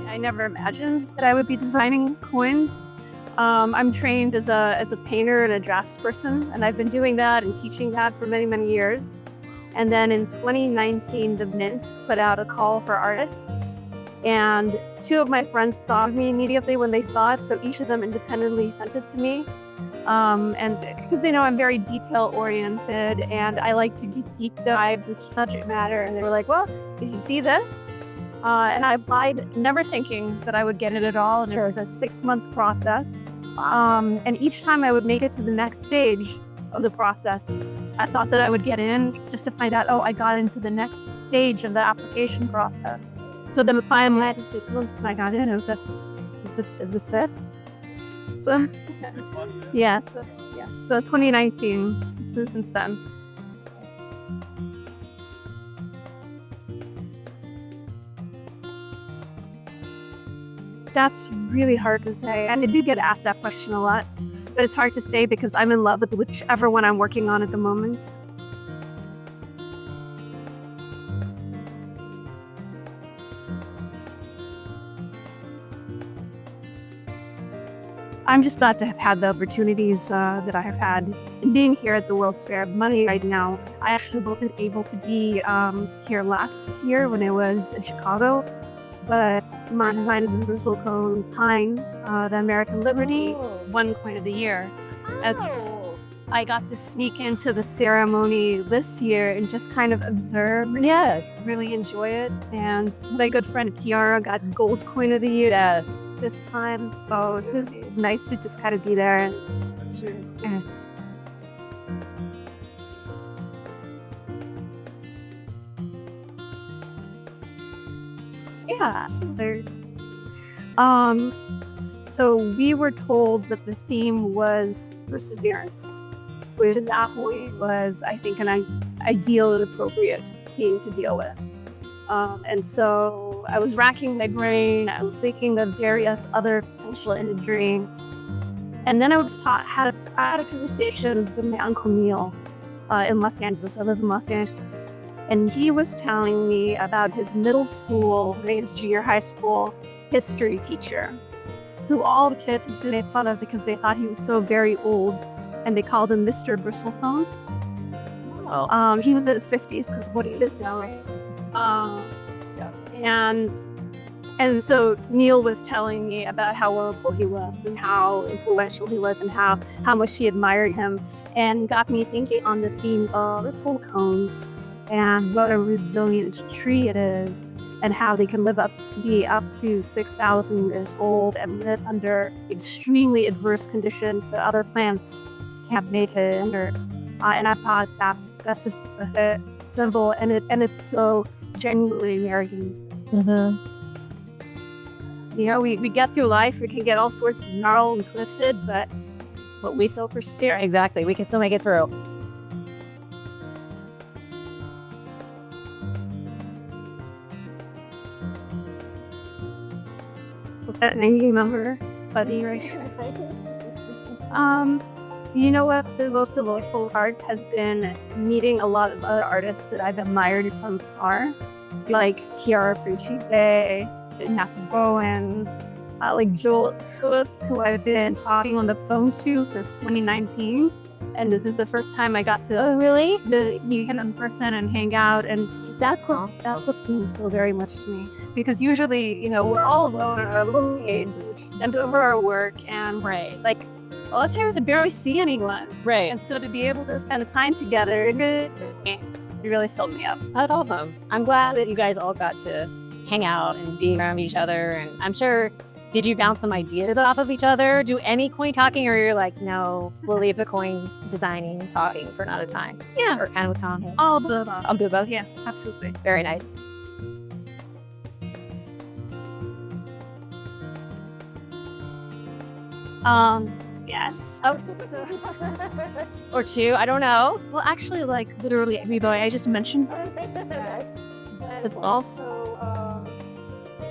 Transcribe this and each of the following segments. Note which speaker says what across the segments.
Speaker 1: I never imagined that I would be designing coins. I'm trained as a painter and a draftsperson, and I've been doing that and teaching that for many, many years. And then in 2019, the Mint put out a call for artists. And two of my friends thought of me immediately when they saw it, so each of them independently sent it to me. And because they know I'm very detail-oriented and I like to do deep dives in subject matter, and they were like, well, did you see this? And I applied never thinking that I would get it at all, and it was a 6-month process. And each time I would make it to the next stage of the process, I thought that I would get in, just to find out, oh, I got into the next stage of the application process. So then finally I had to 6 months and I got in. I was like, is this it? So, yes, so 2019, it's been since then. That's really hard to say, and I do get asked that question a lot, but it's hard to say because I'm in love with whichever one I'm working on at the moment. I'm just glad to have had the opportunities that I have had. And being here at the World's Fair of Money right now, I actually wasn't able to be here last year when I was in Chicago. But my design of the Bristle Cone Pine, the American Liberty, won Coin of the Year. I got to sneak into the ceremony this year and just kind of observe, really enjoy it. And my good friend Chiara got Gold Coin of the Year this time, so it's nice to just kind of be there. And yeah, so we were told that the theme was perseverance, which at that point was, I think, an ideal and appropriate theme to deal with. And so I was racking my brain. I was thinking of various other potential imagery. And then I had a conversation with my Uncle Neil in Los Angeles. I live in Los Angeles. And he was telling me about his middle school, his junior high school history teacher, who all the kids used to make fun of because they thought he was so very old, and they called him Mr. Bristlephone. Oh. He was in his 50s because what he is now, right? And so Neil was telling me about how wonderful he was and how influential he was and how much he admired him, and got me thinking on the theme of bristle cones and what a resilient tree it is, and how they can live up to 6,000 years old and live under extremely adverse conditions that other plants can't make it under. And I thought that's just a symbol, and it's so genuinely American.
Speaker 2: Mm-hmm.
Speaker 1: You know, we get through life, we can get all sorts of gnarled and twisted, but we still persevere.
Speaker 2: Exactly, we can still make it through.
Speaker 1: That name number, buddy, right here. You know what? The most delightful part has been meeting a lot of other artists that I've admired from afar, like Chiara Principe, Matthew Bowen, like Joel Schultz, who I've been talking on the phone to since 2019. And this is the first time I got to meet him in person and hang out. And that's what means so very much to me. Because usually, you know, we're all alone in our little caves, and we send over our work, and like, a lot of times I barely see anyone.
Speaker 2: Right.
Speaker 1: And so to be able to spend the time together, it really filled me up.
Speaker 2: That's awesome. I'm glad that you guys all got to hang out and be around each other. And I'm sure, did you bounce some ideas off of each other? Do any coin talking, or you're like, no, we'll leave the coin designing and talking for another time?
Speaker 1: Yeah.
Speaker 2: Or kind of a comment?
Speaker 1: All of both.
Speaker 2: I'll do both?
Speaker 1: Yeah, absolutely.
Speaker 2: Very nice.
Speaker 1: Yes.
Speaker 2: Or two, I don't know.
Speaker 1: Well, actually, like, literally everybody I just mentioned. It's also,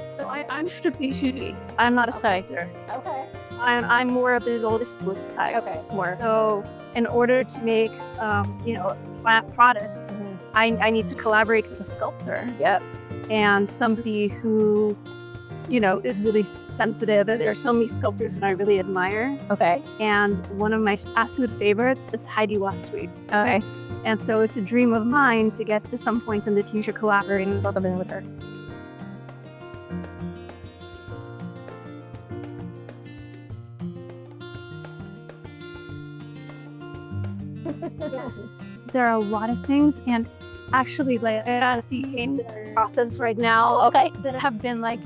Speaker 1: so I'm strategic. I'm not a scienter.
Speaker 2: Okay.
Speaker 1: I'm more of the oldest woods type.
Speaker 2: Okay.
Speaker 1: More. So in order to make, flat products, I need to collaborate with a sculptor.
Speaker 2: Yep.
Speaker 1: And somebody who is really sensitive. And there are so many sculptors that I really admire.
Speaker 2: Okay.
Speaker 1: And one of my absolute favorites is Heidi Westweed.
Speaker 2: Okay.
Speaker 1: And so it's a dream of mine to get to some point in the future collaborating something with her. There are a lot of things, and actually, like, I see process right now.
Speaker 2: Okay.
Speaker 1: That have been like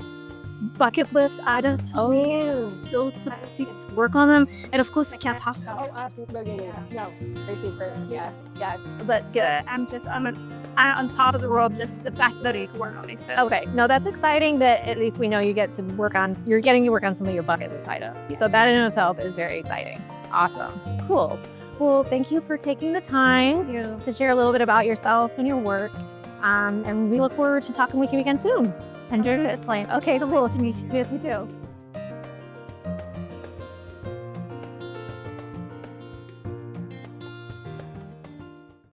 Speaker 1: bucket list items.
Speaker 2: Oh, yeah.
Speaker 1: So excited to get to work on them, and of course, I can't talk about it.
Speaker 2: Oh, absolutely. No, great secret. Yes, yes.
Speaker 1: But I'm on top of the world. Just the fact that I get to work on these.
Speaker 2: Okay, no, that's exciting that at least we know you get to work on, you're getting to work on some of your bucket list items.
Speaker 1: Yeah.
Speaker 2: So that in itself is very exciting. Awesome. Cool. Well, thank you for taking the time to share a little bit about yourself and your work. And we look forward to talking with you again soon.
Speaker 1: Enjoy this plan.
Speaker 2: Okay, so cool to meet you. Yes, me too.